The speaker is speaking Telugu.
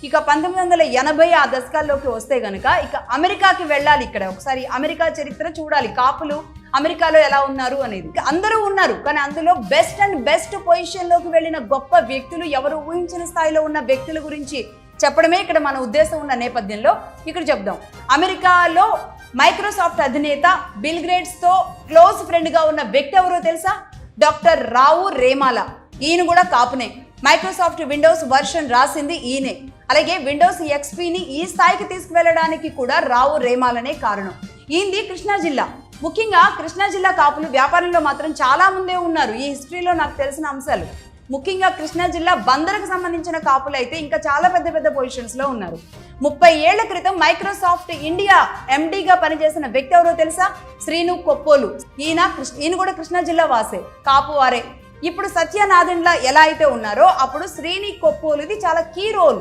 ఇక 1980 ఆ దశకాల్లోకి వస్తే గనుక ఇక అమెరికాకి వెళ్ళాలి. ఇక్కడ ఒకసారి అమెరికా చరిత్ర చూడాలి. కాపులు అమెరికాలో ఎలా ఉన్నారు అనేది. అందరూ ఉన్నారు, కానీ అందులో బెస్ట్ అండ్ బెస్ట్ పొజిషన్లోకి వెళ్ళిన గొప్ప వ్యక్తులు ఎవరు, ఊహించిన స్థాయిలో ఉన్న వ్యక్తుల గురించి చెప్పడమే ఇక్కడ మన ఉద్దేశం ఉన్న నేపథ్యంలో ఇక్కడ చెప్దాం. అమెరికాలో మైక్రోసాఫ్ట్ అధినేత బిల్ గేట్స్తో క్లోజ్ ఫ్రెండ్గా ఉన్న వ్యక్తి ఎవరో తెలుసా? డాక్టర్ రావు రేమాల. ఈయన కూడా కాపునే. మైక్రోసాఫ్ట్ విండోస్ వర్షన్ రాసింది ఈయనే. అలాగే విండోస్ ఎక్స్పీని ఈ స్థాయికి తీసుకువెళ్ళడానికి కూడా రావు రేమాలనే కారణం. ఈయనది కృష్ణా జిల్లా. ముఖ్యంగా కృష్ణా జిల్లా కాపులు వ్యాపారంలో మాత్రం చాలా ముందే ఉన్నారు. ఈ హిస్టరీలో నాకు తెలిసిన అంశాలు ముఖ్యంగా కృష్ణా జిల్లా బందరకు సంబంధించిన కాపులు అయితే ఇంకా చాలా పెద్ద పెద్ద పొజిషన్స్లో ఉన్నారు. 30 ఏళ్ల క్రితం మైక్రోసాఫ్ట్ ఇండియా ఎండీగా పనిచేసిన వ్యక్తి ఎవరో తెలుసా? శ్రీను కొప్పోలు. ఈయన కూడా కృష్ణా జిల్లా వాసే, కాపు వారే. ఇప్పుడు సత్యనాథన్లా ఎలా అయితే ఉన్నారో అప్పుడు శ్రీని కొప్పోలుది చాలా కీ రోల్.